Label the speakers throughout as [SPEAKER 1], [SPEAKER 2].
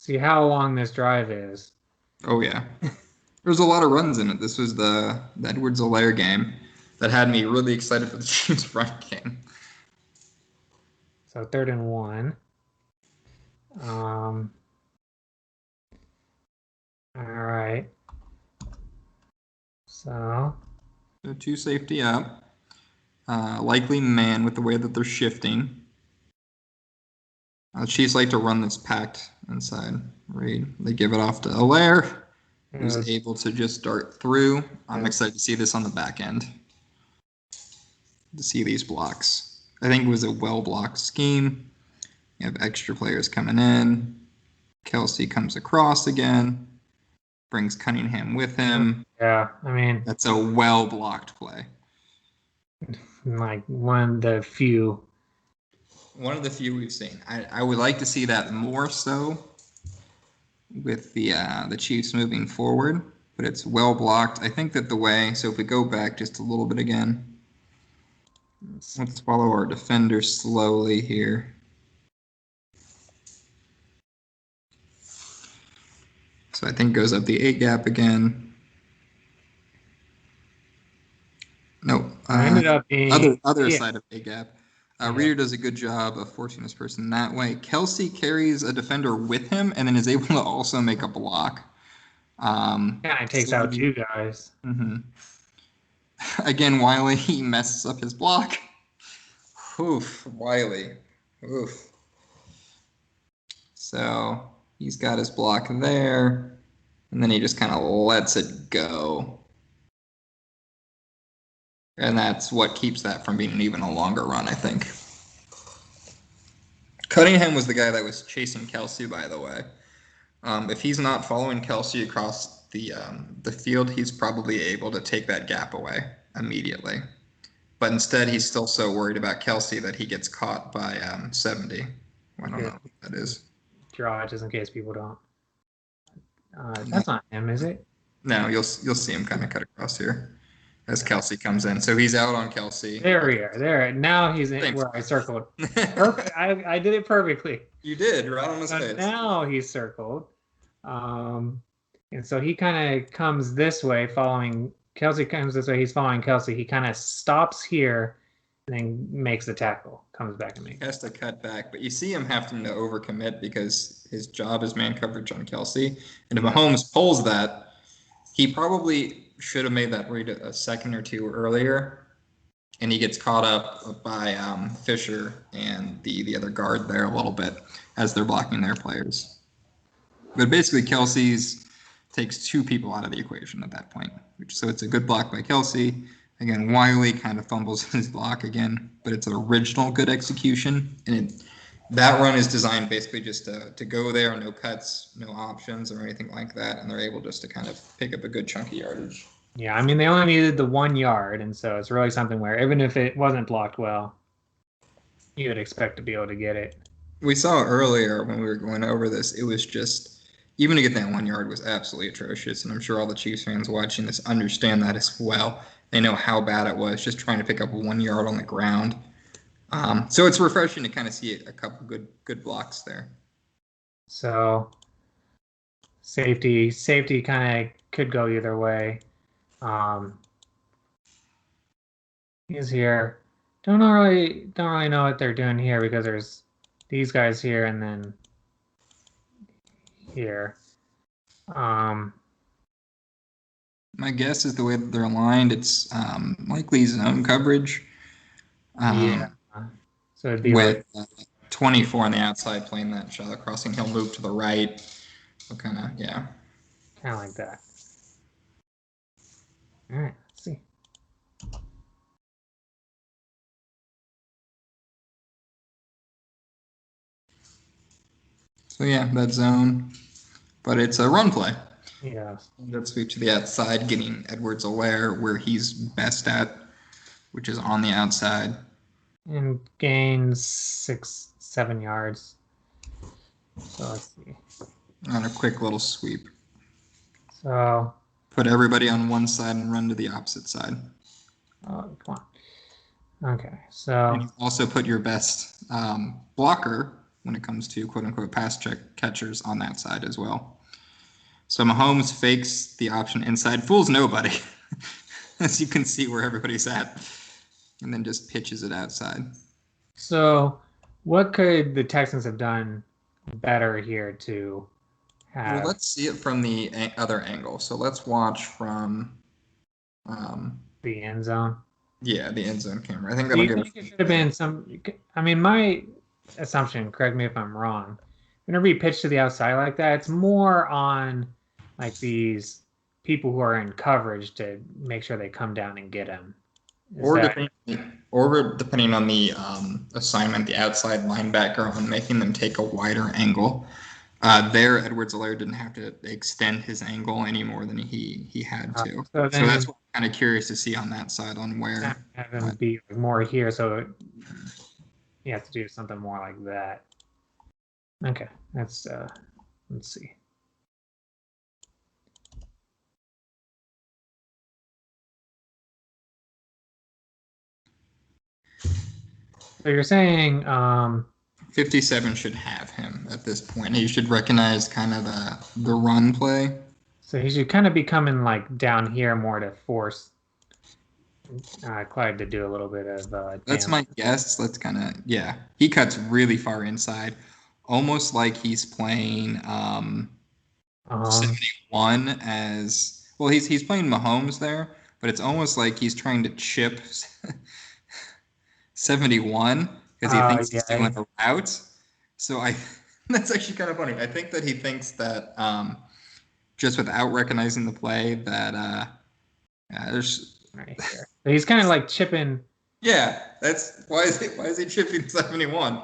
[SPEAKER 1] See how long this drive is.
[SPEAKER 2] Oh, yeah. There's a lot of runs in it. This was the Edwards-Helaire game that had me really excited for the Chiefs' run game.
[SPEAKER 1] So 3rd and 1. All right. So
[SPEAKER 2] 2 safety up. Likely man with the way that they're shifting. The Chiefs like to run this packed inside read. They give it off to Helaire, who's able to just dart through. I'm excited to see this on the back end. To see these blocks. I think it was a well-blocked scheme. You have extra players coming in. Kelsey comes across again. Brings Cunningham with him.
[SPEAKER 1] Yeah, I mean,
[SPEAKER 2] that's a well-blocked play.
[SPEAKER 1] Like one of the few
[SPEAKER 2] we've seen. I would like to see that more so with the Chiefs moving forward, but it's well blocked. I think that the way, so if we go back just a little bit again, let's follow our defender slowly here. So I think goes up the A gap again. No,
[SPEAKER 1] ended up being
[SPEAKER 2] other side of A gap. Reader does a good job of forcing this person that way. Kelsey carries a defender with him and then is able to also make a block.
[SPEAKER 1] It takes out 2 guys.
[SPEAKER 2] Mm-hmm. Again, Wiley, he messes up his block. Oof, Wiley. Oof. So he's got his block there, and then he just kind of lets it go. And that's what keeps that from being even a longer run, I think. Cunningham was the guy that was chasing Kelsey, by the way. If he's not following Kelsey across the field, he's probably able to take that gap away immediately. But instead, he's still so worried about Kelsey that he gets caught by 70. I don't know what that is.
[SPEAKER 1] Draw it just in case people don't. That's not him, is it?
[SPEAKER 2] No, you'll see him kind of cut across here as Kelsey comes in. So he's out on Kelsey.
[SPEAKER 1] There we are. There. Now he's in where I circled. Perfect. I did it perfectly.
[SPEAKER 2] You did. Right on his face.
[SPEAKER 1] Now he's circled. And so he kind of comes this way, following Kelsey comes this way. He's following Kelsey. He kind of stops here and then makes the tackle. Comes back and makes
[SPEAKER 2] He has to cut back. But you see him having to overcommit because his job is man coverage on Kelsey. And if Mahomes pulls that, he probably should have made that read a second or two earlier, and he gets caught up by Fisher and the other guard there a little bit as they're blocking their players. But basically, Kelsey's takes 2 people out of the equation at that point. So it's a good block by Kelsey. Again, Wiley kind of fumbles his block again, but it's an original good execution, and that run is designed basically just to go there, no cuts, no options or anything like that, and they're able just to kind of pick up a good chunky yardage.
[SPEAKER 1] Yeah, I mean, they only needed the 1 yard, and so it's really something where even if it wasn't blocked well, you would expect to be able to get it.
[SPEAKER 2] We saw earlier when we were going over this, it was just, even to get that 1 yard was absolutely atrocious, and I'm sure all the Chiefs fans watching this understand that as well. They know how bad it was, just trying to pick up 1 yard on the ground. So it's refreshing to kind of see a couple good blocks there.
[SPEAKER 1] So safety kind of could go either way. He's here. Don't really know what they're doing here because there's these guys here and then here.
[SPEAKER 2] My guess is the way that they're aligned, it's likely zone coverage.
[SPEAKER 1] Yeah. So it'd be
[SPEAKER 2] with 24 on the outside playing that shallow crossing. He'll move to the right. So kind of
[SPEAKER 1] like that. All right, let's see.
[SPEAKER 2] So that zone, but it's a run play.
[SPEAKER 1] Yeah.
[SPEAKER 2] That sweep to the outside, getting Edwards-Helaire where he's best at, which is on the outside.
[SPEAKER 1] And gains 6-7 yards. So let's see.
[SPEAKER 2] On a quick little sweep.
[SPEAKER 1] So
[SPEAKER 2] put everybody on one side and run to the opposite side.
[SPEAKER 1] Oh, come on. Okay, so
[SPEAKER 2] and you also put your best blocker when it comes to quote-unquote pass catchers on that side as well. So Mahomes fakes the option inside, fools nobody, as you can see where everybody's at, and then just pitches it outside.
[SPEAKER 1] So what could the Texans have done better here to have...
[SPEAKER 2] Well, let's see it from the other angle. So let's watch from
[SPEAKER 1] the end zone.
[SPEAKER 2] Yeah, the end zone camera. I think
[SPEAKER 1] Do
[SPEAKER 2] that'll
[SPEAKER 1] you
[SPEAKER 2] give
[SPEAKER 1] think it should have been some... I mean, my assumption, correct me if I'm wrong, whenever you pitch to the outside like that, it's more on like these people who are in coverage to make sure they come down and get him.
[SPEAKER 2] or depending on the assignment, the outside linebacker on making them take a wider angle. There, Edwards-Helaire didn't have to extend his angle any more than he had to. So that's what I'm kind of curious to see on that side, on where
[SPEAKER 1] have him be more here. So you have to do something more like that. Okay, that's let's see. So you're saying
[SPEAKER 2] 57 should have him at this point. He should recognize kind of the run play.
[SPEAKER 1] So he should kind of be coming like down here more to force Clyde to do a little bit of
[SPEAKER 2] That's my guess. Let's kind of, yeah. He cuts really far inside, almost like he's playing 71 as well. He's playing Mahomes there, but it's almost like he's trying to chip 71 because he thinks he's doing a route. So that's actually kind of funny. I think that he thinks that just without recognizing the play that there's
[SPEAKER 1] right here. So he's kind of like chipping.
[SPEAKER 2] Yeah, that's why is he chipping 71?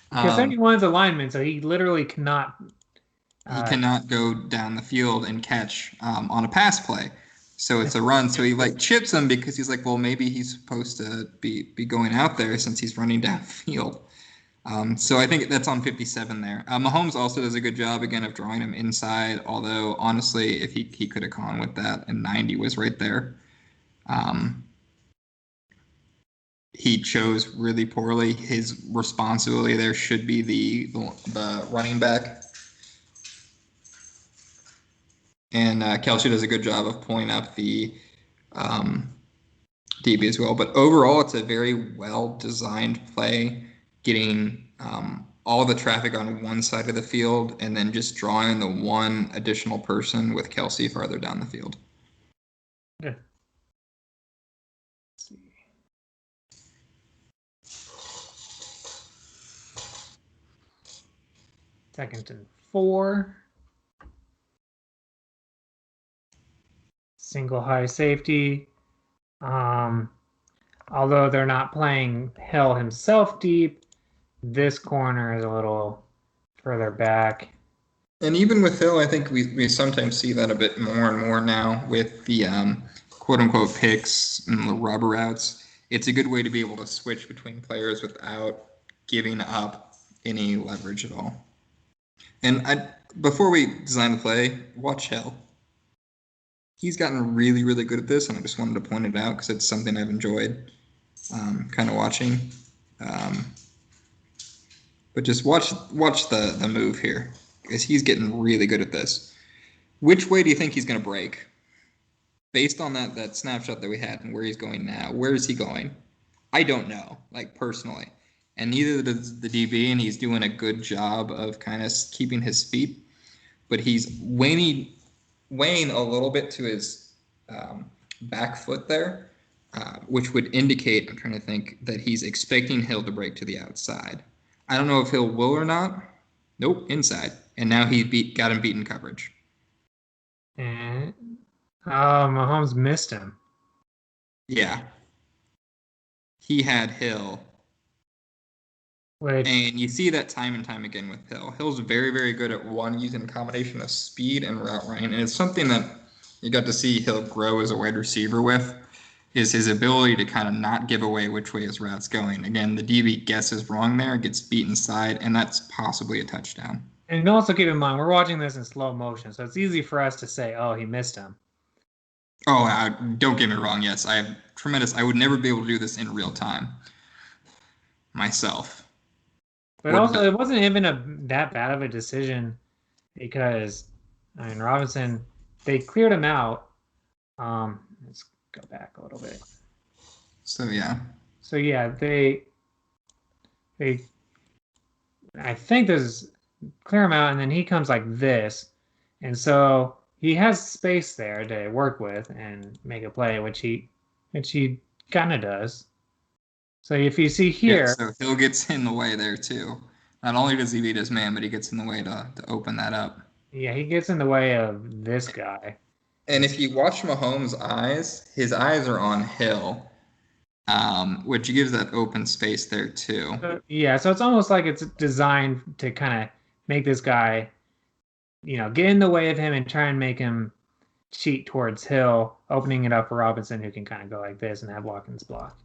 [SPEAKER 1] Because 71's a lineman, so he literally cannot.
[SPEAKER 2] He cannot go down the field and catch on a pass play. So it's a run. So he like chips him because he's like, well, maybe he's supposed to be going out there since he's running downfield. So I think that's on 57 there. Mahomes also does a good job again of drawing him inside. Although honestly, if he could have gone with that, and 90 was right there. He chose really poorly. His responsibility there should be the running back. And Kelce does a good job of pulling up the DB as well. But overall, it's a very well-designed play, getting all the traffic on one side of the field and then just drawing the one additional person with Kelce farther down the field.
[SPEAKER 1] Yeah. Second and 4. Single high safety. Although they're not playing Hill himself deep, this corner is a little further back.
[SPEAKER 2] And even with Hill, I think we sometimes see that a bit more and more now with the quote-unquote picks and the rubber routes. It's a good way to be able to switch between players without giving up any leverage at all. And before we design the play, watch Hill. He's gotten really, really good at this, and I just wanted to point it out because it's something I've enjoyed kind of watching. But just watch the move here because he's getting really good at this. Which way do you think he's going to break? Based on that snapshot that we had and where he's going now, where is he going? I don't know, like personally. And neither does the DB, and he's doing a good job of kind of keeping his feet. But he's weighing a little bit to his back foot there, which would indicate, I'm trying to think, that he's expecting Hill to break to the outside. I don't know if Hill will or not. Nope, inside. And now he got him beaten coverage.
[SPEAKER 1] And Mahomes missed him.
[SPEAKER 2] Yeah. He had Hill. And you see that time and time again with Hill. Hill's very, very good at using a combination of speed and route running. And it's something that you got to see Hill grow as a wide receiver with, is his ability to kind of not give away which way his route's going. Again, the DB guesses wrong there, gets beat inside, and that's possibly a touchdown.
[SPEAKER 1] And also keep in mind, we're watching this in slow motion, so it's easy for us to say, oh, he missed him.
[SPEAKER 2] Oh, don't get me wrong. Yes, I would never be able to do this in real time myself.
[SPEAKER 1] But also, it wasn't even that bad of a decision because, I mean, Robinson, they cleared him out. Let's go back a little bit.
[SPEAKER 2] So yeah.
[SPEAKER 1] So yeah, they I think there's clear him out, and then he comes like this, and so he has space there to work with and make a play, which he kind of does. So if you see here,
[SPEAKER 2] so Hill gets in the way there too. Not only does he beat his man, but he gets in the way to open that up.
[SPEAKER 1] yeah, he gets in the way of this guy.
[SPEAKER 2] And if you watch Mahomes' eyes, his eyes are on Hill, which gives that open space there too.
[SPEAKER 1] Yeah, so it's almost like it's designed to kind of make this guy, get in the way of him and try and make him cheat towards Hill, opening it up for Robinson, who can kind of go like this and have Watkins block.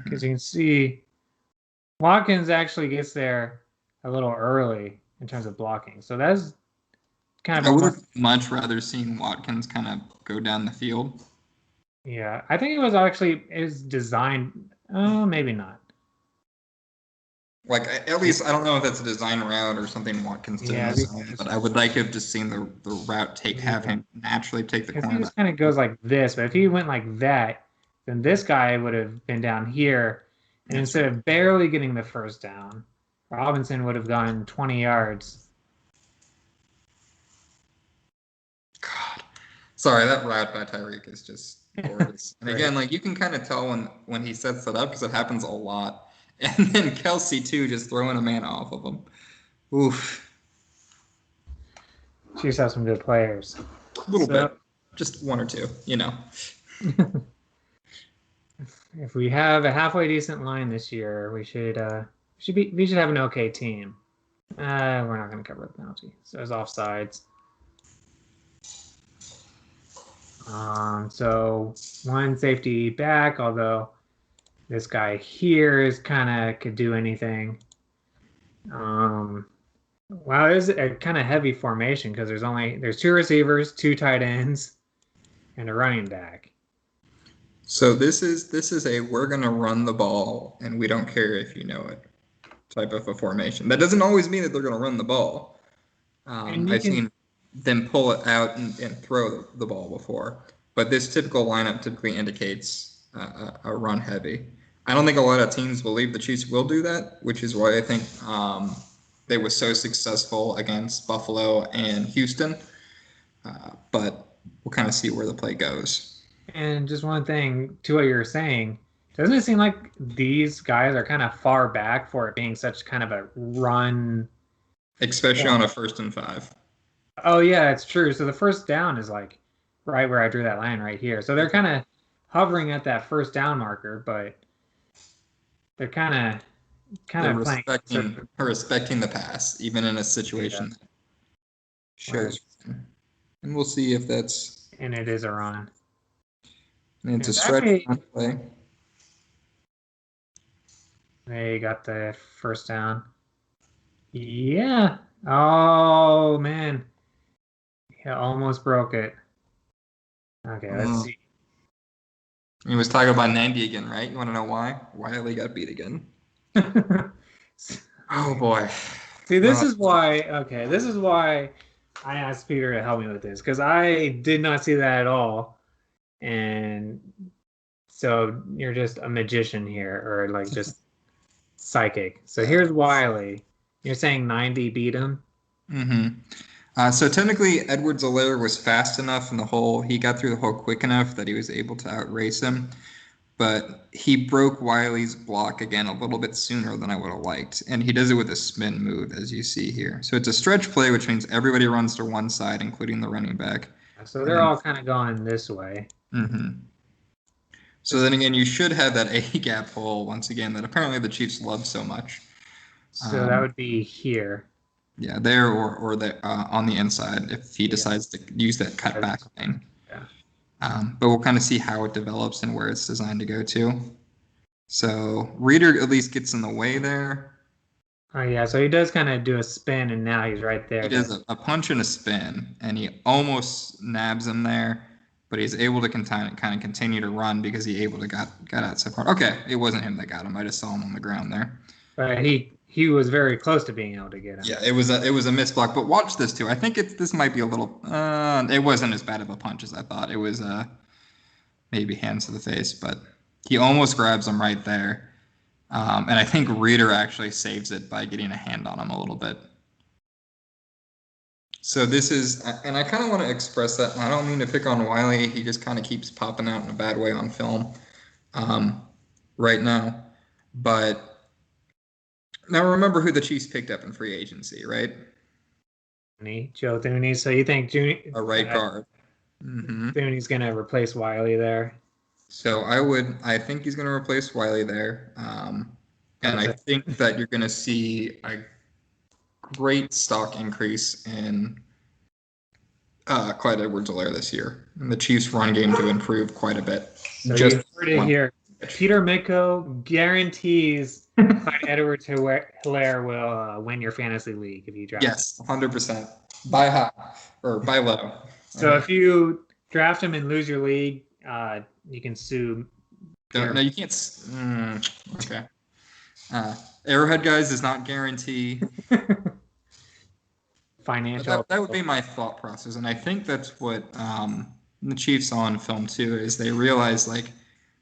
[SPEAKER 1] Because you can see Watkins actually gets there a little early in terms of blocking. So that's kind of.
[SPEAKER 2] I would have much rather seen Watkins kind of go down the field.
[SPEAKER 1] Yeah, I think it was actually designed. Oh, maybe not.
[SPEAKER 2] Like, at least I don't know if that's a design route or something Watkins did in his own, but I would like to have just seen the route have him naturally take the corner.
[SPEAKER 1] He just kind of goes like this, but if he went like that, then this guy would have been down here, and instead of barely getting the first down, Robinson would have gone 20 yards.
[SPEAKER 2] God, sorry, that route by Tyreek is just gorgeous. And again, like you can kind of tell when he sets it up because it happens a lot. And then Kelsey too, just throwing a man off of him. Oof.
[SPEAKER 1] Chiefs have some good players.
[SPEAKER 2] A little bit, just one or two,
[SPEAKER 1] If we have a halfway decent line this year, we should have an okay team. We're not going to cover the penalty, so it's offsides. So one safety back, although this guy here is kind of could do anything. Wow, it's a kind of heavy formation because there's two receivers, two tight ends, and a running back.
[SPEAKER 2] So this is a we're gonna run the ball and we don't care if you know it type of a formation. That doesn't always mean that they're gonna run the ball. I've seen them pull it out and throw the ball before, but this typical lineup typically indicates a run heavy. I don't think a lot of teams believe the Chiefs will do that, which is why I think they were so successful against Buffalo and Houston. But we'll kind of see where the play goes.
[SPEAKER 1] And just one thing to what you were saying, doesn't it seem like these guys are kind of far back for it being such kind of a run?
[SPEAKER 2] Especially on a 1st and 5.
[SPEAKER 1] Oh, yeah, it's true. So the first down is like right where I drew that line right here. So they're kind of hovering at that first down marker, but they're kind of
[SPEAKER 2] respecting the pass, even in a situation that shows. And we'll see if that's.
[SPEAKER 1] And it is a run.
[SPEAKER 2] And it's a stretch play.
[SPEAKER 1] They got the first down. Yeah. Oh, man. Yeah, almost broke it. Okay, let's see.
[SPEAKER 2] He was talking about 90 again, right? You want to know why? Wiley got beat again. Oh, boy.
[SPEAKER 1] See, this is why I asked Peter to help me with this, because I did not see that at all. And so you're just a magician here, or like just psychic. So here's Wiley. You're saying 90 beat him?
[SPEAKER 2] Mm-hmm. So technically, Edwards-Helaire was fast enough in the hole. He got through the hole quick enough that he was able to outrace him. But he broke Wiley's block again a little bit sooner than I would have liked. And he does it with a spin move, as you see here. So it's a stretch play, which means everybody runs to one side, including the running back.
[SPEAKER 1] So they're all kind of going this way.
[SPEAKER 2] Mm-hmm. So then again, you should have that A-gap hole, once again, that apparently the Chiefs love so much.
[SPEAKER 1] So that would be here.
[SPEAKER 2] Yeah, there or the, on the inside if he decides to use that cutback lane. Yeah. But we'll kind of see how it develops and where it's designed to go to. So Reader at least gets in the way there.
[SPEAKER 1] Oh, yeah, so he does kind of do a spin, and now he's right there.
[SPEAKER 2] He does a punch and a spin, and he almost nabs him there, but he's able to kind of continue to run because he got outside part. Okay, it wasn't him that got him. I just saw him on the ground there.
[SPEAKER 1] But he he was very close to being able to get him.
[SPEAKER 2] Yeah, it was a missed block. But watch this too. I think this might be a little. It wasn't as bad of a punch as I thought. It was maybe hands to the face, but he almost grabs him right there. And I think Reeder actually saves it by getting a hand on him a little bit. So this is, and I kind of want to express that. I don't mean to pick on Wiley. He just kind of keeps popping out in a bad way on film right now. But now remember who the Chiefs picked up in free agency, right?
[SPEAKER 1] Joe Thuney. So you think
[SPEAKER 2] A right guard.
[SPEAKER 1] Thuney's going to replace Wiley there?
[SPEAKER 2] So I think he's going to replace Wiley there. And I think that you're going to see a great stock increase in Clyde Edwards-Helaire this year, and the Chiefs' run game to improve quite a bit.
[SPEAKER 1] So you heard it here. Peter Mitko guarantees Clyde Edwards-Helaire will win your fantasy league if you draft.
[SPEAKER 2] Yes, 100%. Buy high or buy low.
[SPEAKER 1] So if you draft him and lose your league, you can sue.
[SPEAKER 2] No, you can't. Okay. Arrowhead Guys does not guarantee
[SPEAKER 1] financial.
[SPEAKER 2] That would be my thought process, and I think that's what the Chiefs saw in film too. Is they realized like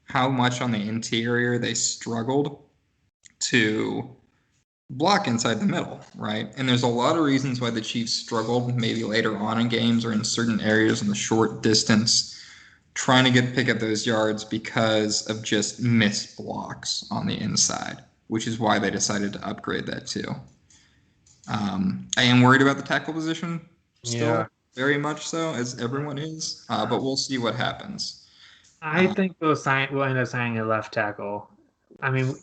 [SPEAKER 2] how much on the interior they struggled to block inside the middle, right? And there's a lot of reasons why the Chiefs struggled maybe later on in games or in certain areas in the short distance, trying to pick up those yards because of just missed blocks on the inside, which is why they decided to upgrade that too. I am worried about the tackle position still, very much so, as everyone is, but we'll see what happens.
[SPEAKER 1] I think we'll end up signing a left tackle. I mean,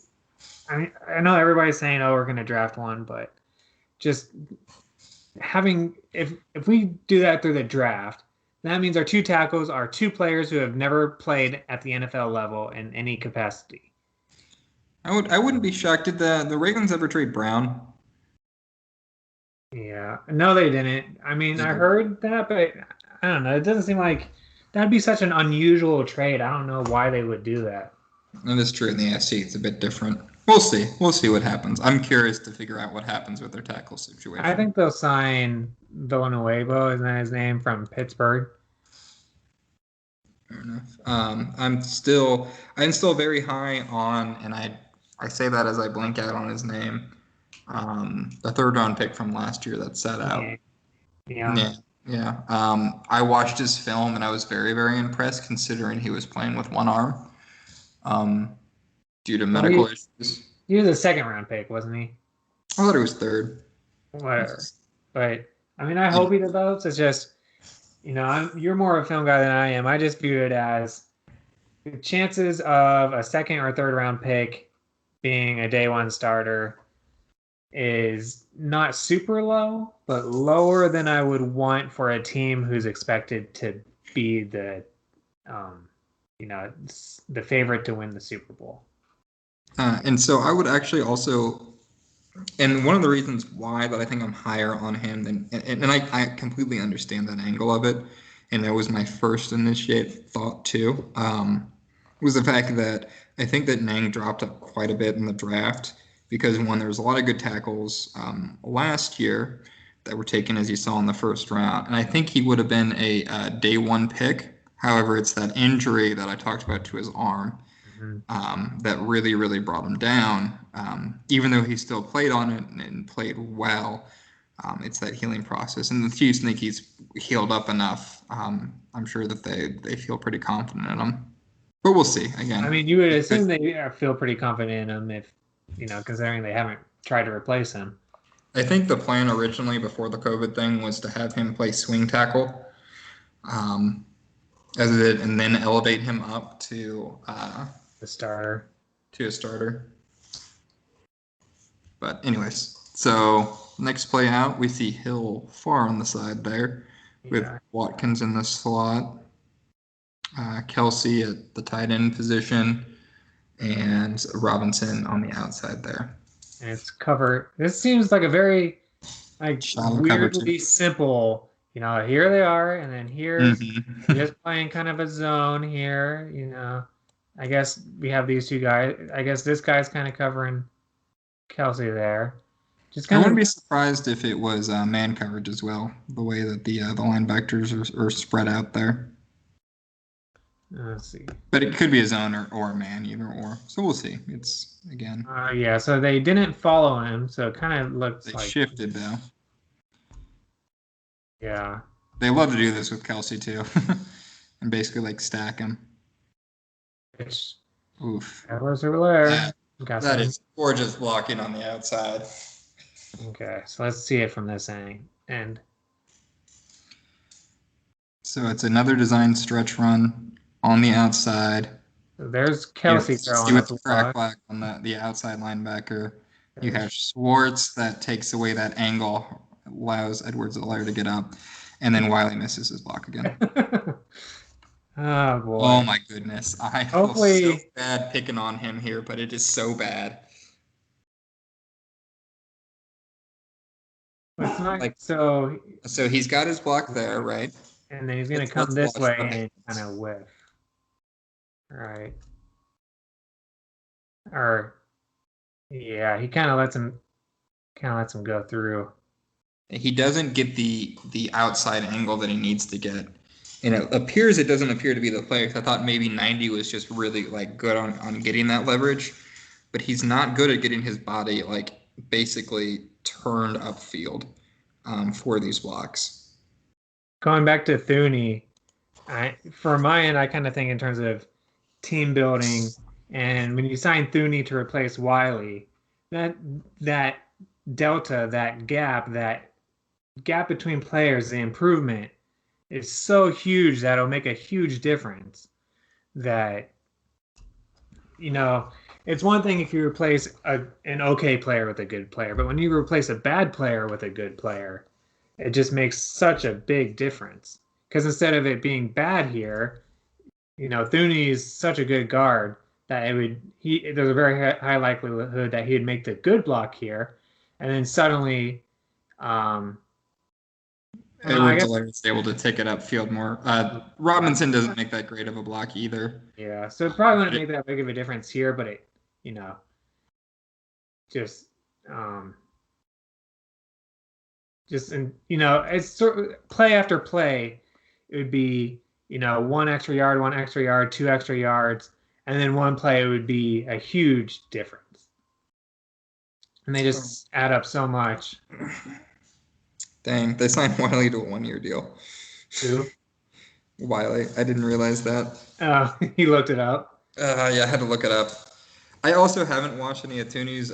[SPEAKER 1] I know everybody's saying, "Oh, we're going to draft one," but just having if we do that through the draft, that means our two tackles are two players who have never played at the NFL level in any capacity.
[SPEAKER 2] I wouldn't be shocked. Did the Ravens ever trade Brown?
[SPEAKER 1] Yeah, no, they didn't. I mean, I heard that, but I don't know. It doesn't seem like that'd be such an unusual trade. I don't know why they would do that.
[SPEAKER 2] That is true in the AFC. It's a bit different. We'll see. We'll see what happens. I'm curious to figure out what happens with their tackle situation.
[SPEAKER 1] I think they'll sign Villanueva, isn't that his name, from Pittsburgh?
[SPEAKER 2] Fair enough. I'm still very high on, and I say that as I blink out on his name. The third round pick from last year that sat out. Yeah. I watched his film and I was very, very impressed considering he was playing with one arm. Due to medical issues.
[SPEAKER 1] He was a second round pick, wasn't he?
[SPEAKER 2] I thought he was third.
[SPEAKER 1] Whatever. But I mean, I hope he develops. It's just, you're more of a film guy than I am. I just view it as the chances of a second or third round pick being a day one starter is not super low, but lower than I would want for a team who's expected to be the favorite to win the Super Bowl.
[SPEAKER 2] And so I would actually also, and one of the reasons why that I think I'm higher on him and I completely understand that angle of it, and that was my first initiate thought too, was the fact that I think that Nang dropped up quite a bit in the draft because one, there was a lot of good tackles last year that were taken, as you saw, in the first round, and I think he would have been a day one pick. However, it's that injury that I talked about to his arm that really, really brought him down. Even though he still played on it and played well, it's that healing process. And the Chiefs think he's healed up enough. I'm sure that they feel pretty confident in him. But we'll see. Again,
[SPEAKER 1] I mean, you would assume they feel pretty confident in him if, considering they haven't tried to replace him.
[SPEAKER 2] I think the plan originally before the COVID thing was to have him play swing tackle. As it did, and then elevate him up to
[SPEAKER 1] the starter.
[SPEAKER 2] To a starter. But anyways, so next play out, we see Hill far on the side there, with Watkins in the slot, Kelsey at the tight end position, and Robinson on the outside there.
[SPEAKER 1] And it's cover. This seems like a very weirdly simple. Here they are, and then here's just playing kind of a zone here. I guess we have these two guys. I guess this guy's kind of covering Kelsey there. Just
[SPEAKER 2] I
[SPEAKER 1] kind
[SPEAKER 2] wouldn't
[SPEAKER 1] of
[SPEAKER 2] be surprised if it was man coverage as well, the way that the linebackers are spread out there.
[SPEAKER 1] let's see.
[SPEAKER 2] But it could be a zone or a man, either or. So we'll see. It's, again,
[SPEAKER 1] Yeah, so they didn't follow him, so it kind of looks
[SPEAKER 2] they
[SPEAKER 1] like
[SPEAKER 2] shifted, though.
[SPEAKER 1] yeah.
[SPEAKER 2] They love to do this with Kelsey, too. And basically, like, stack him.
[SPEAKER 1] Which
[SPEAKER 2] Oof.
[SPEAKER 1] was over there.
[SPEAKER 2] That is gorgeous blocking on the outside.
[SPEAKER 1] Okay, so let's see it from this end.
[SPEAKER 2] So it's another design stretch run on the outside.
[SPEAKER 1] So there's Kelsey throwing
[SPEAKER 2] with the crack black on the outside linebacker. You have Schwartz that takes away that angle, allows Edwards-Helaire to get up, and then Wiley misses his block again.
[SPEAKER 1] Oh boy!
[SPEAKER 2] Oh my goodness! I feel so bad picking on him here, but it is so bad.
[SPEAKER 1] It's not like so.
[SPEAKER 2] So he's got his block there, right?
[SPEAKER 1] And then he's gonna come this way and kind of whiff. Right. Or yeah, he kind of lets him go through.
[SPEAKER 2] He doesn't get the outside angle that he needs to get. And it doesn't appear to be the player. I thought maybe 90 was just really like good on getting that leverage, but he's not good at getting his body like basically turned upfield for these blocks.
[SPEAKER 1] Going back to Thuney, for my end, I kind of think in terms of team building, and when you sign Thuney to replace Wiley, that delta, that gap between players, the improvement is so huge that it'll make a huge difference. That, it's one thing if you replace an okay player with a good player, but when you replace a bad player with a good player, it just makes such a big difference. Because instead of it being bad here, Thuney is such a good guard that there's a very high likelihood that he'd make the good block here, and then suddenly
[SPEAKER 2] Edwards-Helaire is able to take it upfield more. Robinson doesn't make that great of a block either.
[SPEAKER 1] Yeah, so it probably wouldn't make that big of a difference here, but it, it's sort of play after play. It would be, 1 extra yard, 2 extra yards, and then one play it would be a huge difference. And they just add up so much.
[SPEAKER 2] Dang, they signed Wiley to a 1-year deal.
[SPEAKER 1] Who?
[SPEAKER 2] Wiley. I didn't realize that.
[SPEAKER 1] He looked it up.
[SPEAKER 2] Yeah, I had to look it up. I also haven't watched any of Thuney's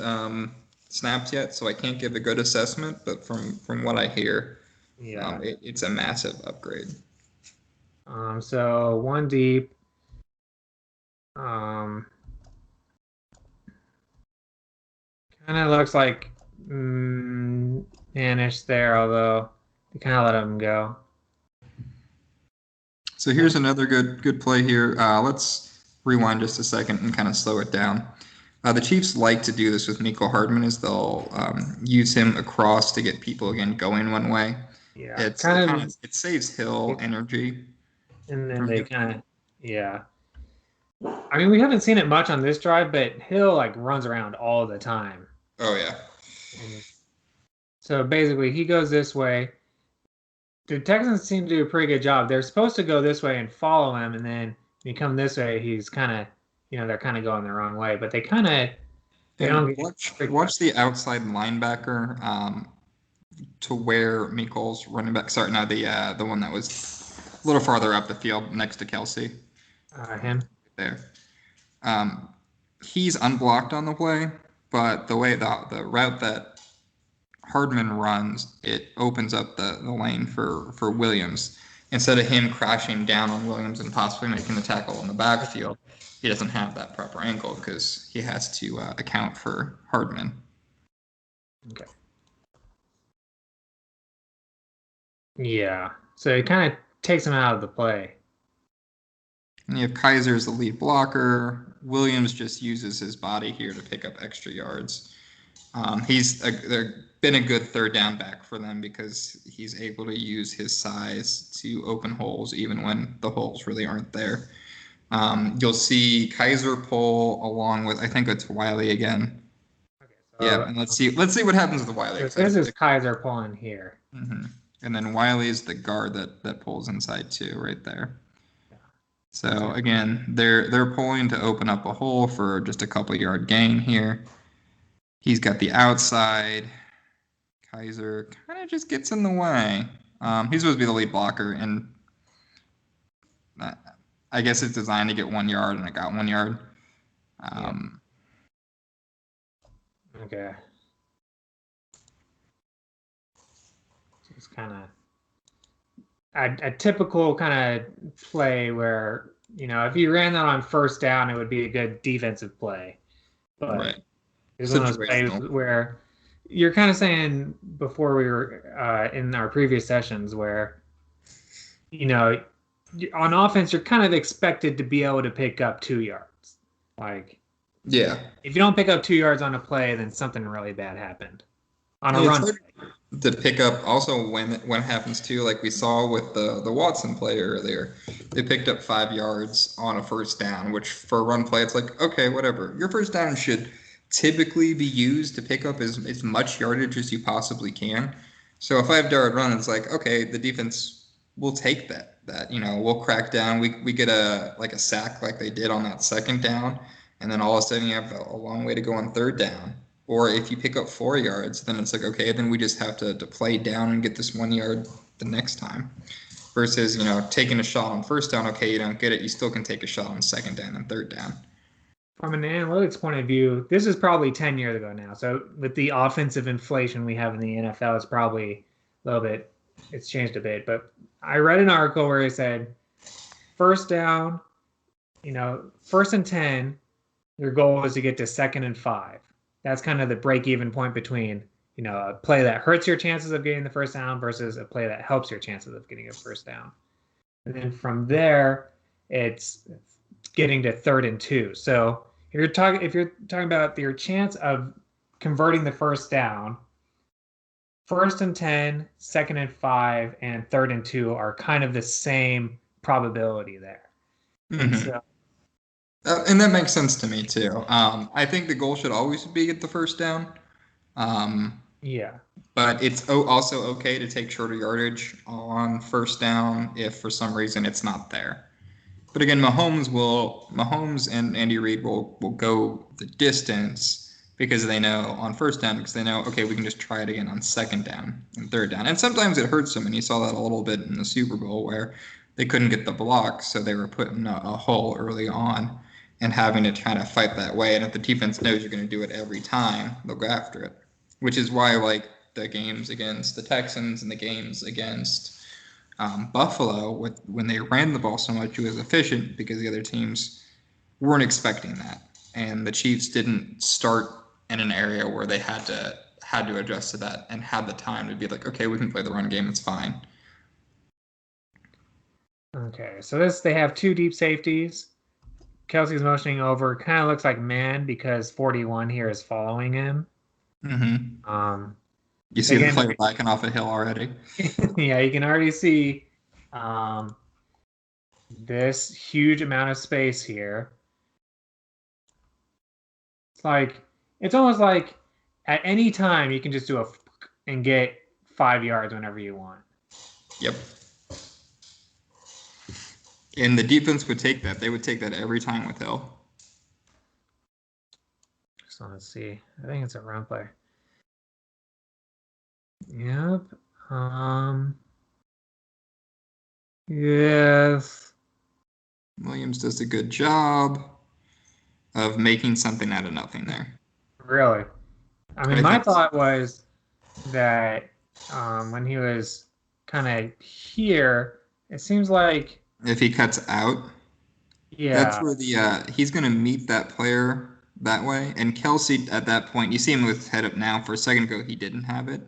[SPEAKER 2] snaps yet, so I can't give a good assessment. But from what I hear, it's a massive upgrade.
[SPEAKER 1] So 1 deep. Kind of looks like Manish there, although they kind of let him go.
[SPEAKER 2] So here's another good play here. Let's rewind just a second and kind of slow it down. The Chiefs like to do this with Mecole Hardman, is they'll use him across to get people again going one way.
[SPEAKER 1] Yeah,
[SPEAKER 2] it saves Hill energy.
[SPEAKER 1] And then they I mean, we haven't seen it much on this drive, but Hill like runs around all the time.
[SPEAKER 2] Oh yeah.
[SPEAKER 1] So basically, he goes this way. The Texans seem to do a pretty good job. They're supposed to go this way and follow him, and then when you come this way, he's kind of, they're kind of going the wrong way. But they don't
[SPEAKER 2] watch the outside linebacker to where Mecole's running back. Sorry, no, the one that was a little farther up the field next to Kelsey.
[SPEAKER 1] Him
[SPEAKER 2] there. He's unblocked on the play, but the way the route that Hardman runs, it opens up the lane for Williams. Instead of him crashing down on Williams and possibly making the tackle in the backfield, he doesn't have that proper angle because he has to account for Hardman.
[SPEAKER 1] Okay. Yeah. So it kind of takes him out of the play.
[SPEAKER 2] And you have Kaiser as the lead blocker. Williams just uses his body here to pick up extra yards. They're been a good third down back for them because he's able to use his size to open holes even when the holes really aren't there. You'll see Kaiser pull along with, I think it's Wiley again.
[SPEAKER 1] Okay,
[SPEAKER 2] Yeah, and let's see what happens with Wiley.
[SPEAKER 1] This is Kaiser pulling here.
[SPEAKER 2] And then Wiley is the guard that pulls inside too, right there. So again, they're pulling to open up a hole for just a couple yard gain here. He's got the outside. Kaiser kind of just gets in the way. He's supposed to be the lead blocker, and I guess it's designed to get 1 yard, and I got 1 yard.
[SPEAKER 1] Okay. It's kind of a typical kind of play where, if you ran that on first down, it would be a good defensive play. But it's one of those plays where you're kind of saying before we were in our previous sessions where, on offense, you're kind of expected to be able to pick up 2 yards. Like,
[SPEAKER 2] yeah,
[SPEAKER 1] if you don't pick up 2 yards on a play, then something really bad happened on a run.
[SPEAKER 2] To pick up also when it happens too, like we saw with the Watson play earlier, they picked up 5 yards on a first down, which for a run play, it's like, okay, whatever. Your first down should typically be used to pick up as much yardage as you possibly can. So a 5-yard run, it's like, okay, the defense will take that, we'll crack down. We get a sack like they did on that second down, and then all of a sudden you have a long way to go on third down. Or if you pick up 4 yards, then it's like, okay, then we just have to play down and get this 1 yard the next time. Versus, taking a shot on first down, okay, you don't get it, you still can take a shot on second down and third down.
[SPEAKER 1] From an analytics point of view, this is probably 10 years ago now. So with the offensive inflation we have in the NFL, it's probably a little bit, it's changed a bit. But I read an article where it said, first down, first and 10, your goal is to get to 2nd and 5. That's kind of the break-even point between, a play that hurts your chances of getting the first down versus a play that helps your chances of getting a first down. And then from there, it's getting to 3rd and 2. So if you're talking about your chance of converting the first down, 1st and 10, 2nd and 5, and 3rd and 2 are kind of the same probability there. So,
[SPEAKER 2] and that makes sense to me too. I think the goal should always be get the first down. But it's also okay to take shorter yardage on first down if for some reason it's not there. But again, Mahomes and Andy Reid will go the distance because they know on first down, because they know, okay, we can just try it again on second down and third down. And sometimes it hurts them, and you saw that a little bit in the Super Bowl where they couldn't get the block, so they were put in a hole early on and having to kind of fight that way. And if the defense knows you're going to do it every time, they'll go after it, which is why, like, the games against the Texans and the games against Buffalo, when they ran the ball so much, it was efficient because the other teams weren't expecting that. And the Chiefs didn't start in an area where they had to adjust to that and had the time to be like, okay, we can play the run game, it's fine.
[SPEAKER 1] Okay, so they have 2 deep safeties. Kelsey's motioning over. Kind of looks like man because 41 here is following him.
[SPEAKER 2] You see the player backing off a hill already.
[SPEAKER 1] Yeah, you can already see this huge amount of space here. It's almost like at any time you can just do and get 5 yards whenever you want.
[SPEAKER 2] Yep. And the defense would take that. They would take that every time with Hill.
[SPEAKER 1] So let's see. I think it's a run play. Yep. Yes.
[SPEAKER 2] Williams does a good job of making something out of nothing there.
[SPEAKER 1] Really? I mean, my thought was that when he was kind of here, it seems like
[SPEAKER 2] if he cuts out, that's where he's going to meet that player that way. And Kelsey at that point, you see him with his head up now. For a second ago, he didn't have it.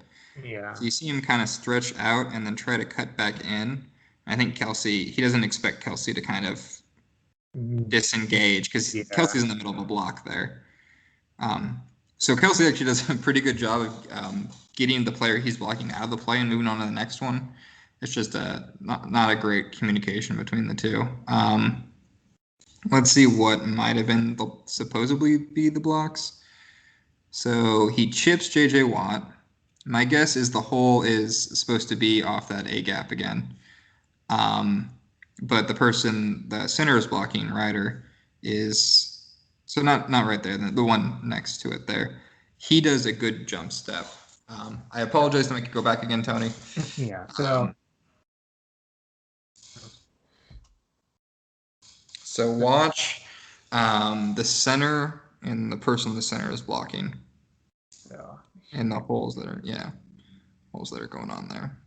[SPEAKER 1] Yeah.
[SPEAKER 2] So you see him kind of stretch out and then try to cut back in. I think he doesn't expect Kelsey to kind of disengage because Kelsey's in the middle of a block there. So Kelsey actually does a pretty good job of getting the player he's blocking out of the play and moving on to the next one. It's just not a great communication between the two. Let's see what might have been supposedly be the blocks. So he chips J.J. Watt. My guess is the hole is supposed to be off that A gap again. But the center is blocking, Ryder is so not right there, the one next to it there. He does a good jump step. I apologize to make it go back again, Tony.
[SPEAKER 1] Yeah. So
[SPEAKER 2] So watch the center and the person in the center is blocking.
[SPEAKER 1] so
[SPEAKER 2] And the holes that are going on there.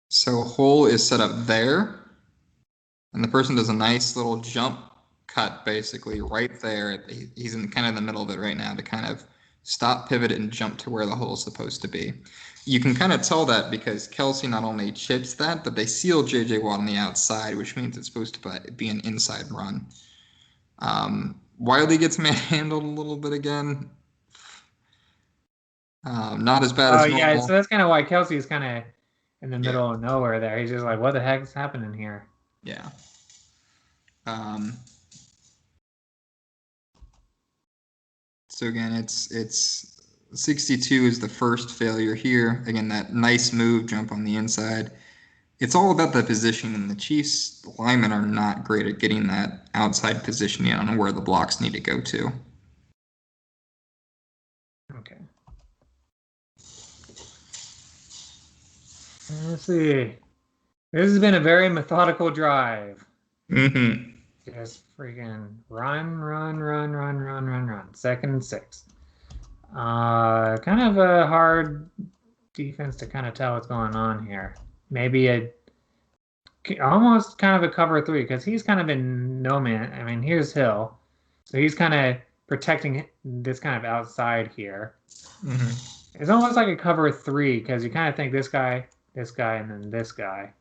[SPEAKER 2] So hole is set up there, and the person does a nice little jump cut basically right there. He's in kind of the middle of it right now to kind of stop, pivot, and jump to where the hole is supposed to be. You can kind of tell that because Kelsey not only chips that, but they seal J.J. Watt on the outside, which means it's supposed to be an inside run. Wiley gets manhandled a little bit again. Not as bad as normal.
[SPEAKER 1] yeah, so that's kind of why Kelsey's kind of in the middle of nowhere there. He's just like, what the heck is happening here?
[SPEAKER 2] Yeah. So again, it's 62 is the first failure here. Again, that nice move, jump on the inside. It's all about the position, and the Chiefs linemen are not great at getting that outside positioning on where the blocks need to go to.
[SPEAKER 1] Okay. Let's see. This has been a very methodical drive.
[SPEAKER 2] Mm-hmm.
[SPEAKER 1] Just freaking run. 2nd and 6. Kind of a hard defense to kind of tell what's going on here. Maybe almost kind of a cover 3 because he's kind of in no man. I mean, here's Hill, so he's kind of protecting this kind of outside here.
[SPEAKER 2] Mm-hmm.
[SPEAKER 1] It's almost like a cover 3 because you kind of think this guy, and then this guy.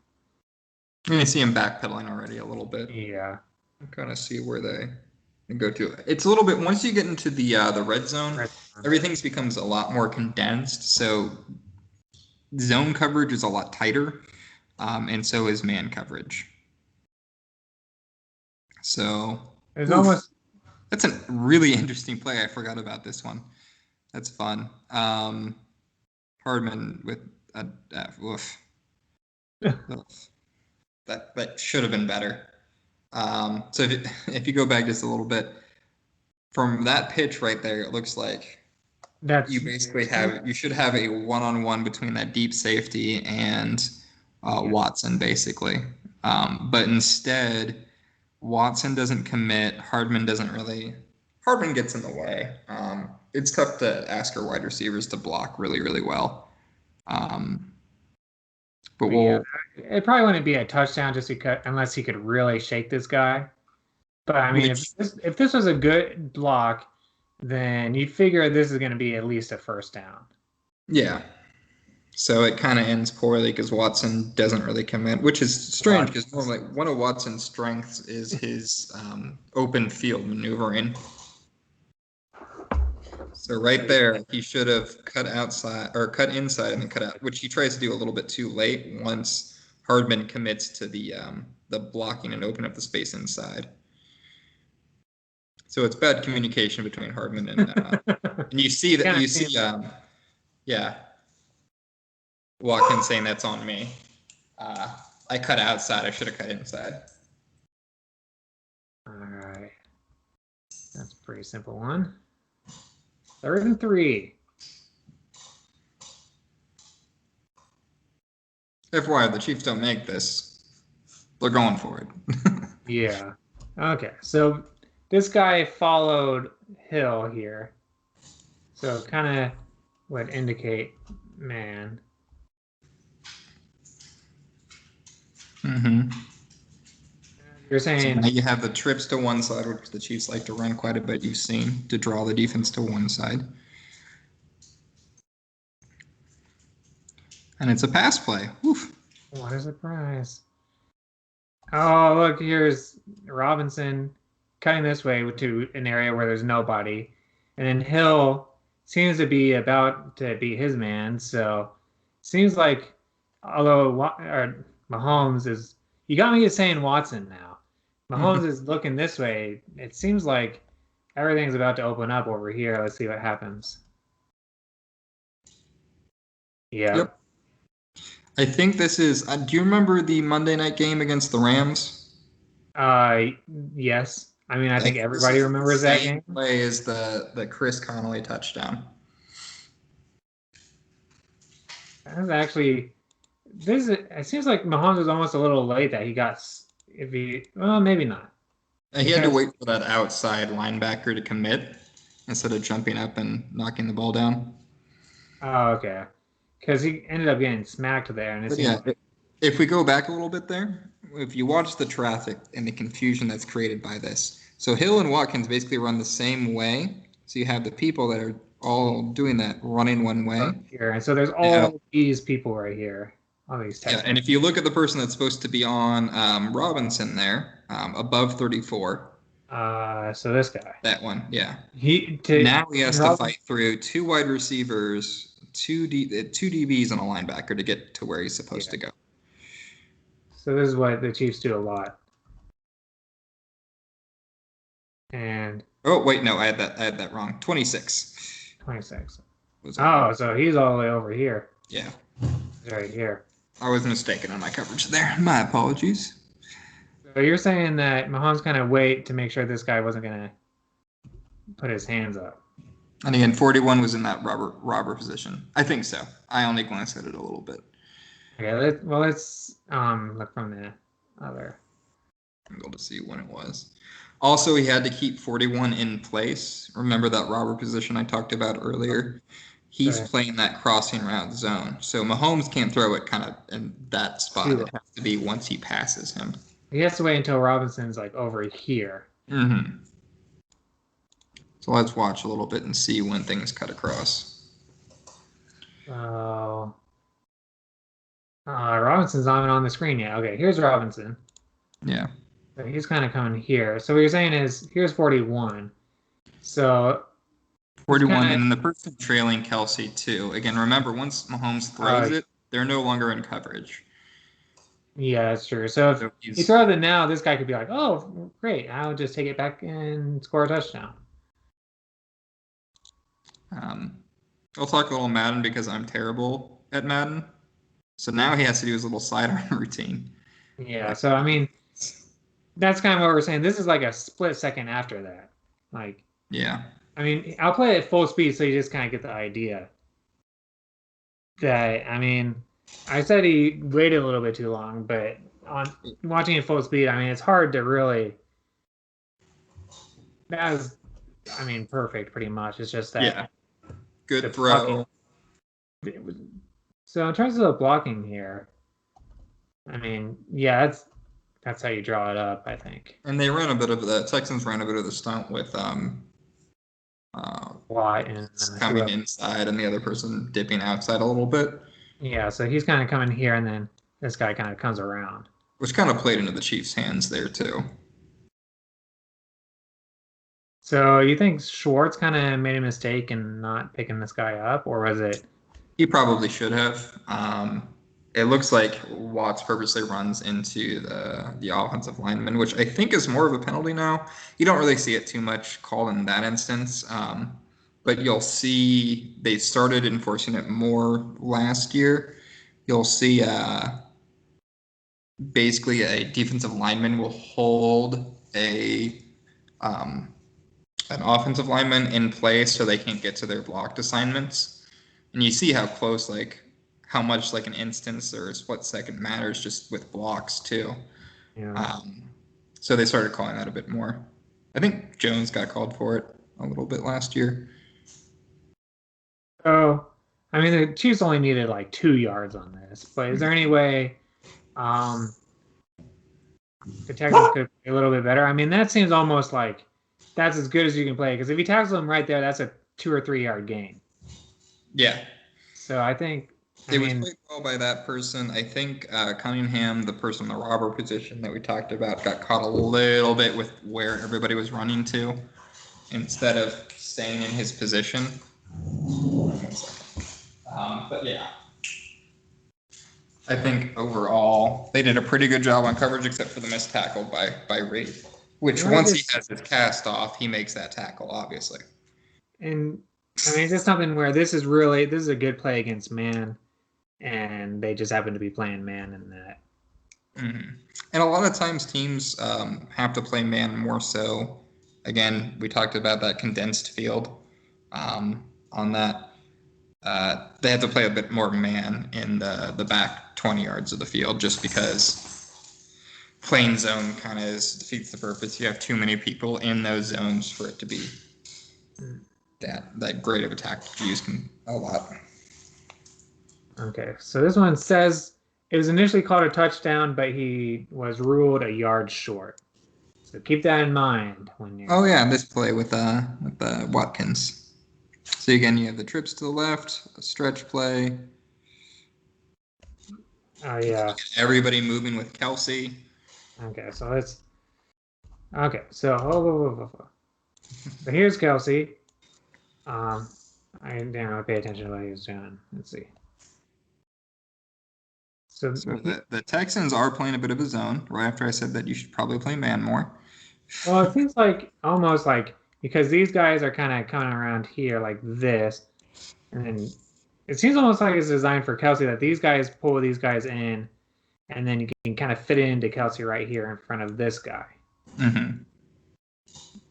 [SPEAKER 2] And you see him backpedaling already a little bit.
[SPEAKER 1] Yeah.
[SPEAKER 2] Kind of see where they go to. It's a little bit once you get into the red zone, everything becomes a lot more condensed. So zone coverage is a lot tighter, and so is man coverage. So
[SPEAKER 1] it's almost.
[SPEAKER 2] That's a really interesting play. I forgot about this one. That's fun. Hardman with a oof. That should have been better. So if you go back just a little bit, from that pitch right there, it looks like you basically should have a one-on-one between that deep safety and Watson, basically. But instead, Watson doesn't commit. Hardman gets in the way. It's tough to ask our wide receivers to block really, really well. But
[SPEAKER 1] it probably wouldn't be a touchdown unless he could really shake this guy. But I mean, if this was a good block, then you'd figure this is going to be at least a first down.
[SPEAKER 2] Yeah. So it kind of ends poorly because Watson doesn't really commit, which is strange because normally one of Watson's strengths is his open field maneuvering. So right there, he should have cut inside and then cut out, which he tries to do a little bit too late once Hardman commits to the blocking and open up the space inside. So it's bad communication between Hardman and you see that Watkins saying that's on me. I cut outside. I should have cut inside.
[SPEAKER 1] All right, that's a pretty simple one. 3rd and 3.
[SPEAKER 2] FYI, the Chiefs don't make this. They're going for it.
[SPEAKER 1] Yeah. Okay. So this guy followed Hill here. So kind of would indicate man.
[SPEAKER 2] Mm-hmm.
[SPEAKER 1] You're saying
[SPEAKER 2] so now you have the trips to one side, which the Chiefs like to run quite a bit. You've seen to draw the defense to one side, and it's a pass play. Oof.
[SPEAKER 1] What a surprise! Oh, look, here's Robinson cutting this way to an area where there's nobody, and then Hill seems to be about to be his man. So seems like although Mahomes is, you got me saying Watson now. Mahomes is looking this way. It seems like everything's about to open up over here. Let's see what happens. Yeah.
[SPEAKER 2] Yep. I think this is. Do you remember the Monday night game against the Rams?
[SPEAKER 1] Yes. I mean, I think
[SPEAKER 2] This
[SPEAKER 1] everybody
[SPEAKER 2] is
[SPEAKER 1] remembers
[SPEAKER 2] the
[SPEAKER 1] that
[SPEAKER 2] same
[SPEAKER 1] game.
[SPEAKER 2] play as the Chris Connolly touchdown.
[SPEAKER 1] That's actually this. It seems like Mahomes was almost a little late that he got. If he, well, maybe not
[SPEAKER 2] He had to
[SPEAKER 1] because
[SPEAKER 2] wait for that outside linebacker to commit instead of jumping up and knocking the ball down.
[SPEAKER 1] oh, okay, because he ended up getting smacked there, and it
[SPEAKER 2] But
[SPEAKER 1] seemed
[SPEAKER 2] yeah,
[SPEAKER 1] like
[SPEAKER 2] if we go back a little bit there, if you watch the traffic and the confusion that's created by this, so Hill and Watkins basically run the same way. So you have the people that are all doing that running one way.
[SPEAKER 1] here, and so there's
[SPEAKER 2] Yeah,
[SPEAKER 1] all these people right here, all these
[SPEAKER 2] yeah.
[SPEAKER 1] Texans.
[SPEAKER 2] And if you look at the person that's supposed to be on Robinson there, above 34,
[SPEAKER 1] So this guy,
[SPEAKER 2] that one, yeah.
[SPEAKER 1] he
[SPEAKER 2] Now he has to
[SPEAKER 1] Rob-
[SPEAKER 2] fight through two wide receivers, two DBs, and a linebacker to get to where he's supposed to go.
[SPEAKER 1] So this is what the Chiefs do a lot. And
[SPEAKER 2] Oh wait, no, I had that wrong. 26.
[SPEAKER 1] 26.
[SPEAKER 2] Was
[SPEAKER 1] Oh, so he's all the way over here.
[SPEAKER 2] yeah.
[SPEAKER 1] He's right here.
[SPEAKER 2] I was mistaken on my coverage there. My apologies.
[SPEAKER 1] So you're saying that Mahomes kind of wait to make sure this guy wasn't gonna put his hands up.
[SPEAKER 2] And again, 41 was in that robber position. I think so. I only glanced at it a little bit.
[SPEAKER 1] Okay, let's look from the other.
[SPEAKER 2] I'm able to see when it was. Also, he had to keep 41 in place. Remember that robber position I talked about earlier? He's
[SPEAKER 1] Right.
[SPEAKER 2] playing that crossing route zone. So Mahomes can't throw it kind of in that spot. It has to be once he passes him.
[SPEAKER 1] He has to wait until Robinson's like over here.
[SPEAKER 2] Mm-hmm. So let's watch a little bit and see when things cut across.
[SPEAKER 1] Oh, Robinson's not even on the screen yet. Okay, here's Robinson.
[SPEAKER 2] Yeah.
[SPEAKER 1] So he's kind of coming here. So what you're saying is here's 41. So
[SPEAKER 2] 41,
[SPEAKER 1] kinda,
[SPEAKER 2] and then the person trailing Kelsey too. Again, remember, once Mahomes throws it, they're no longer in coverage.
[SPEAKER 1] yeah, that's true. So if you throw it now, this guy could be like, "Oh, great! I'll just take it back and score a touchdown."
[SPEAKER 2] I'll talk a little Madden because I'm terrible at Madden. So now he has to do his little sidearm routine.
[SPEAKER 1] Yeah. So I mean, that's kind of what we're saying. This is like a split second after that. Like,
[SPEAKER 2] yeah.
[SPEAKER 1] I mean, I'll play it at full speed so you just kind of get the idea. That I mean, I said he waited a little bit too long, but on watching it full speed, I mean, it's hard to really. That was, I mean, perfect pretty much. It's just that.
[SPEAKER 2] Yeah. Good throw.
[SPEAKER 1] So in terms of the blocking here, I mean, yeah, that's how you draw it up, I think.
[SPEAKER 2] And they ran a bit of the Texans ran a bit of the stunt with
[SPEAKER 1] Watt and
[SPEAKER 2] coming inside and the other person dipping outside a little bit.
[SPEAKER 1] Yeah, so he's kind of coming here, and then this guy kind of comes around,
[SPEAKER 2] which kind of played into the Chiefs' hands there too.
[SPEAKER 1] So you think Schwartz kind of made a mistake in not picking this guy up, or was it?
[SPEAKER 2] He probably should have. It looks like Watts purposely runs into the offensive lineman, which I think is more of a penalty now. You don't really see it too much called in that instance, but you'll see they started enforcing it more last year. You'll see basically a defensive lineman will hold an offensive lineman in place so they can't get to their blocked assignments. And you see how close, like, how much like an instance or a split second matters just with blocks too.
[SPEAKER 1] Yeah.
[SPEAKER 2] So they started calling that a bit more. I think Jones got called for it a little bit last year.
[SPEAKER 1] Oh, I mean, the Chiefs only needed like 2 yards on this, but is there any way the Texans could be a little bit better? I mean, that seems almost like that's as good as you can play, because if he tackles him right there, that's a 2 or 3 yard gain.
[SPEAKER 2] Yeah.
[SPEAKER 1] So I think
[SPEAKER 2] it was played well by that person. I think Cunningham, the person in the robber position that we talked about, got caught a little bit with where everybody was running to instead of staying in his position. 1 second. But yeah, I think overall they did a pretty good job on coverage, except for the missed tackle by Reed, which once he has his cast off, he makes that tackle, obviously.
[SPEAKER 1] And I mean, it's just something where this is a good play against man, and they just happen to be playing man in that.
[SPEAKER 2] Mm-hmm. And a lot of times teams have to play man more so. Again, we talked about that condensed field on that. They have to play a bit more man in the back 20 yards of the field just because plain zone kind of defeats the purpose. You have too many people in those zones for it to be that great of attack to use a lot.
[SPEAKER 1] Okay, so this one says it was initially called a touchdown, but he was ruled a yard short. So keep that in mind when you're.
[SPEAKER 2] Oh yeah, this play with Watkins. So again, you have the trips to the left, a stretch play.
[SPEAKER 1] Oh yeah.
[SPEAKER 2] Everybody moving with Kelsey.
[SPEAKER 1] Okay, so let's. Okay, so so here's Kelsey. I didn't pay attention to what he was doing. Let's see. So
[SPEAKER 2] the Texans are playing a bit of a zone. Right after I said that you should probably play man more.
[SPEAKER 1] Well, it seems like almost like because these guys are kind of coming around here like this, and then it seems almost like it's designed for Kelsey that these guys pull these guys in, and then you can kind of fit it into Kelsey right here in front of this guy.
[SPEAKER 2] Mm-hmm.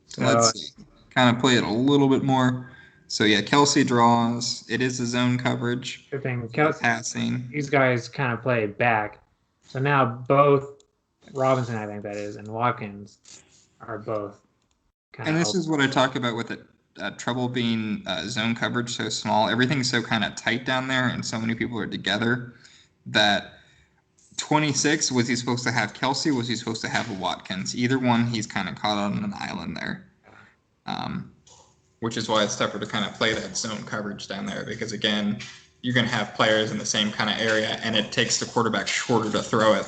[SPEAKER 2] So let's see. Kind of play it a little bit more. So yeah, Kelsey draws. It is a zone coverage.
[SPEAKER 1] Good thing Kelsey
[SPEAKER 2] passing.
[SPEAKER 1] These guys kind of play back. So now both Robinson, I think that is, and Watkins are both.
[SPEAKER 2] And this is what I talk about with it. Trouble being zone coverage so small. Everything's so kind of tight down there, and so many people are together that 26, was he supposed to have Kelsey? Was he supposed to have Watkins? Either one, he's kind of caught on an island there. Which is why it's tougher to kind of play that zone coverage down there because, again, you're going to have players in the same kind of area, and it takes the quarterback shorter to throw it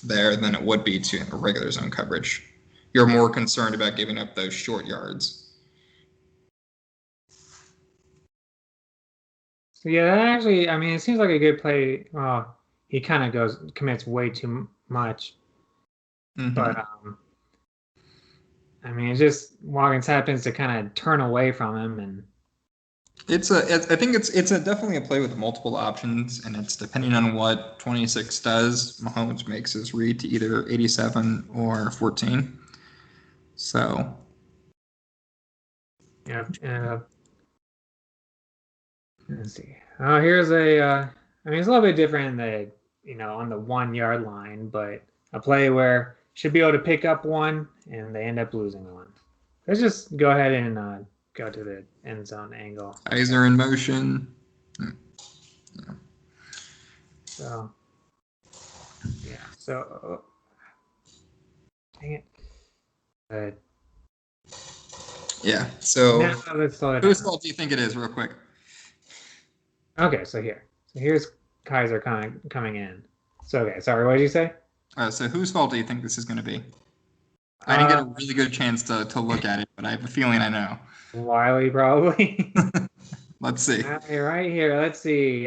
[SPEAKER 2] there than it would be to a regular zone coverage. You're more concerned about giving up those short yards.
[SPEAKER 1] So yeah, that actually, I mean, it seems like a good play. Well, he kind of commits way too much. Mm-hmm. But I mean, it just Watkins happens to kind of turn away from him, and
[SPEAKER 2] I think it's definitely a play with multiple options, and it's depending on what 26 does. Mahomes makes his read to either 87 or 14. So
[SPEAKER 1] yeah, let's see. Oh, here's a. I mean, it's a little bit different in the on the 1 yard line, but a play where should be able to pick up one, and they end up losing one. Let's just go ahead and go to the end zone angle.
[SPEAKER 2] Kaiser in motion.
[SPEAKER 1] Yeah. So, yeah. So, dang it. But
[SPEAKER 2] yeah. So,
[SPEAKER 1] now let's slow it down.
[SPEAKER 2] Whose fault do you think it is, real quick?
[SPEAKER 1] Okay, so here's Kaiser coming in. So, okay, sorry, what did you say?
[SPEAKER 2] So whose fault do you think this is going to be? I didn't get a really good chance to look at it, but I have a feeling I know.
[SPEAKER 1] Wiley, probably.
[SPEAKER 2] Let's see.
[SPEAKER 1] Right here. Let's see.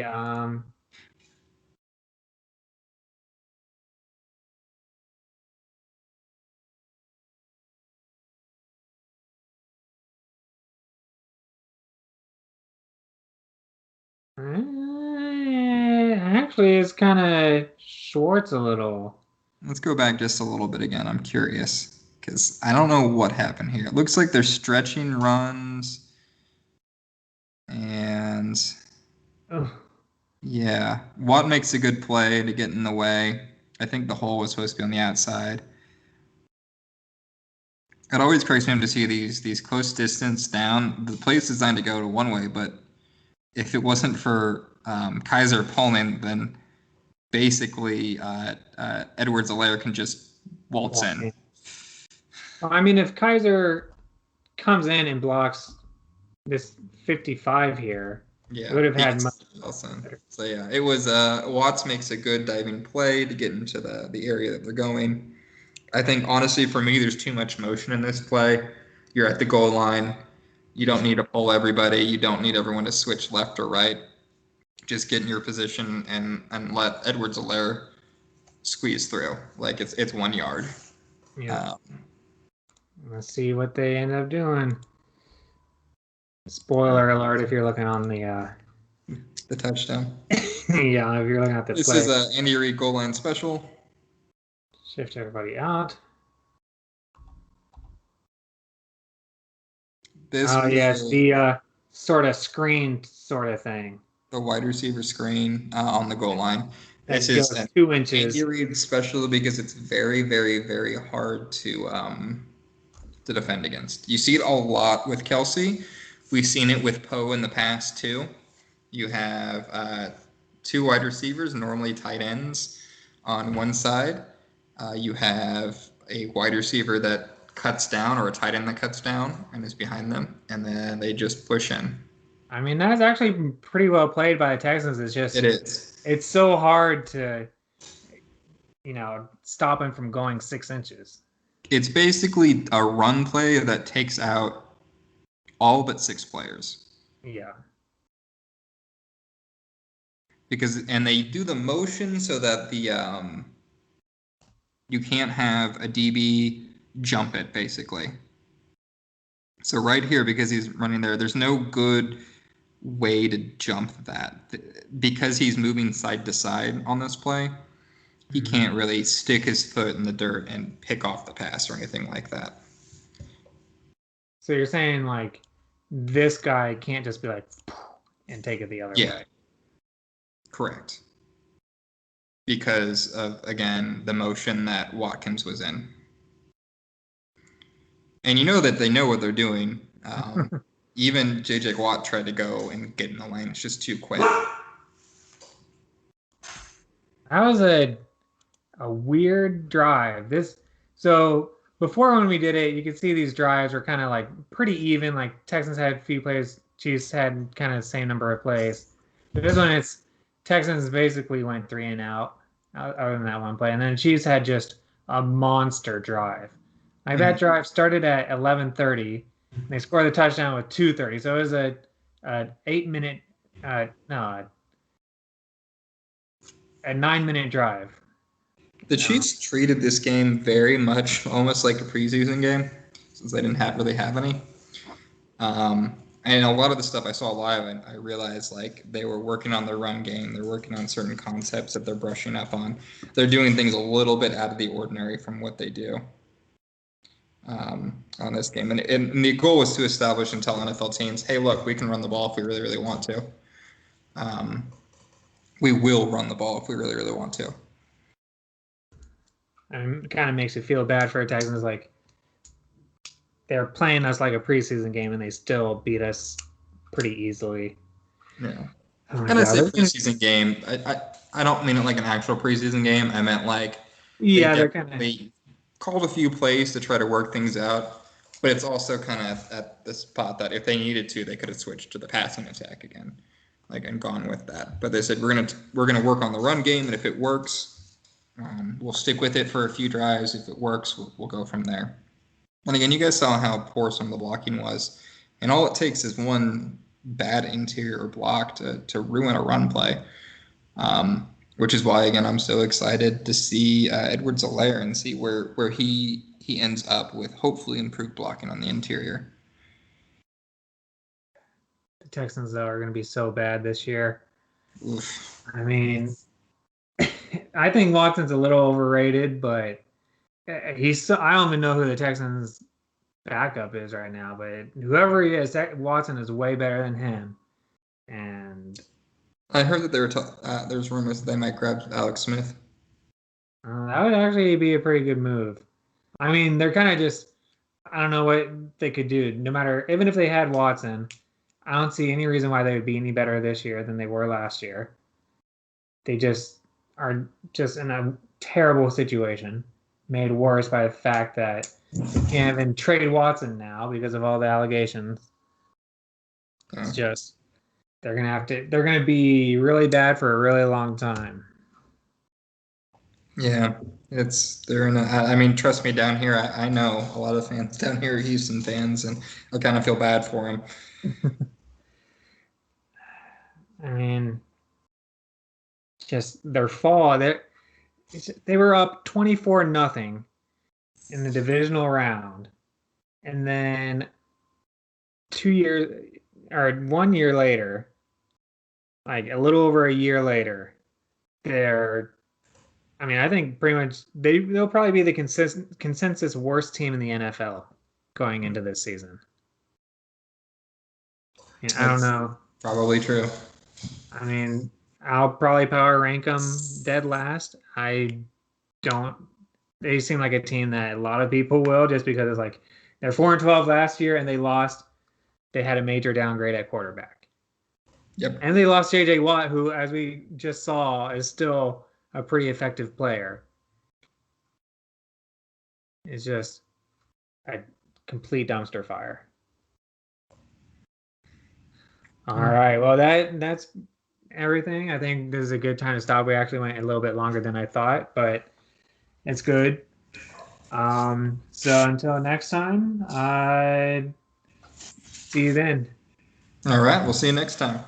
[SPEAKER 1] Actually, it's kind of Schwartz a little.
[SPEAKER 2] Let's go back just a little bit again. I'm curious because I don't know what happened here. It looks like they're stretching runs, and yeah, Watt makes a good play to get in the way. I think the hole was supposed to be on the outside. It always cracks me up to see these close distance down. The play is designed to go to one way, but if it wasn't for Kaiser pulling, then basically Edwards-Helaire can just waltz in.
[SPEAKER 1] Well, I mean, if Kaiser comes in and blocks this 55 here,
[SPEAKER 2] yeah,
[SPEAKER 1] would have had much
[SPEAKER 2] better. So yeah, it was Watts makes a good diving play to get into the area that they're going. I think honestly for me, there's too much motion in this play. You're at the goal line. You don't need to pull everybody. You don't need everyone to switch left or right. just get in your position and let Edwards-Helaire squeeze through. Like it's 1 yard.
[SPEAKER 1] Yeah. Let's see what they end up doing. Spoiler alert if you're looking on the
[SPEAKER 2] touchdown.
[SPEAKER 1] yeah, if you're looking at the
[SPEAKER 2] This
[SPEAKER 1] play.
[SPEAKER 2] is a Andy Reid goal line special.
[SPEAKER 1] Shift everybody out. Yes, the sort of screen sort of thing.
[SPEAKER 2] The wide receiver screen on the goal line.
[SPEAKER 1] This is 2 inches.
[SPEAKER 2] Andy Reid special because it's very, very, very hard to defend against. You see it a lot with Kelsey. We've seen it with Poe in the past too. You have 2 wide receivers, normally tight ends, on one side. You have a wide receiver that cuts down or a tight end that cuts down and is behind them, and then they just push in.
[SPEAKER 1] I mean, that's actually pretty well played by the Texans.
[SPEAKER 2] It is.
[SPEAKER 1] It's so hard to, stop him from going 6 inches.
[SPEAKER 2] It's basically a run play that takes out all but 6 players.
[SPEAKER 1] Yeah.
[SPEAKER 2] And they do the motion so that you can't have a DB jump it, basically. So right here, because he's running there's no good way to jump that. Because he's moving side to side on this play, he can't really stick his foot in the dirt and pick off the pass or anything like that.
[SPEAKER 1] So you're saying, like, this guy can't just be like, and take it the other way.
[SPEAKER 2] Correct. Because of, again, the motion that Watkins was in. And you know that they know what they're doing. Even J.J. Watt tried to go and get in the lane. It's just too quick.
[SPEAKER 1] That was a weird drive. So before when we did it, you could see these drives were kind of like pretty even. Like Texans had a few plays, Chiefs had kind of the same number of plays. But this one, it's Texans basically went 3 and out, other than that one play, and then the Chiefs had just a monster drive. Like that drive started at 11:30. They scored the touchdown with 2:30, so it was a 8-minute, a 9-minute drive.
[SPEAKER 2] The Chiefs treated this game very much almost like a preseason game, since they didn't really have any. And a lot of the stuff I saw live, I realized like they were working on their run game. They're working on certain concepts that they're brushing up on. They're doing things a little bit out of the ordinary from what they do on this game. And the goal was to establish and tell NFL teams, hey, look, we can run the ball if we really, really want to. We will run the ball if we really, really want to.
[SPEAKER 1] And it kind of makes you feel bad for the Texans. Like, they're playing us like a preseason game, and they still beat us pretty easily.
[SPEAKER 2] Yeah. And I say preseason game. I don't mean it like an actual preseason game. I meant like they called a few plays to try to work things out, but it's also kind of at the spot that if they needed to, they could have switched to the passing attack again, like and gone with that. But they said we're gonna work on the run game, and if it works, we'll stick with it for a few drives. If it works, we'll go from there. And again, you guys saw how poor some of the blocking was. And all it takes is one bad interior block to ruin a run play, which is why, again, I'm so excited to see Edwards-Helaire and see where he ends up with hopefully improved blocking on the interior.
[SPEAKER 1] The Texans, though, are going to be so bad this year.
[SPEAKER 2] Oof.
[SPEAKER 1] I mean, I think Watson's a little overrated, but I don't even know who the Texans' backup is right now, but whoever he is, Watson is way better than him. And
[SPEAKER 2] I heard that there's rumors that they might grab Alex Smith.
[SPEAKER 1] That would actually be a pretty good move. I mean, they're kind of just, I don't know what they could do. No matter, even if they had Watson, I don't see any reason why they would be any better this year than they were last year. They just are just in a terrible situation, made worse by the fact that you can't even trade Watson now because of all the allegations. It's just they're gonna be really bad for a really long time.
[SPEAKER 2] Yeah, they're in I mean, trust me, down here, I know a lot of fans down here are Houston fans, and I kind of feel bad for them.
[SPEAKER 1] I mean, just their fall. They were up 24-0 in the divisional round, and then 2 years or 1 year later, like a little over a year later, they're. I mean, I think pretty much they'll probably be the consensus worst team in the NFL going into this season. I don't
[SPEAKER 2] That's
[SPEAKER 1] know.
[SPEAKER 2] probably true.
[SPEAKER 1] I mean, I'll probably power rank them dead last. I don't. They seem like a team that a lot of people will, just because it's like they're 4-12 last year and they lost. They had a major downgrade at quarterback,
[SPEAKER 2] Yep.
[SPEAKER 1] and they lost J.J. Watt, who, as we just saw, is still a pretty effective player. It's just a complete dumpster fire. All right. Well, that's everything. I think this is a good time to stop. We actually went a little bit longer than I thought, but it's good. So until next time, see you then.
[SPEAKER 2] All right. We'll see you next time.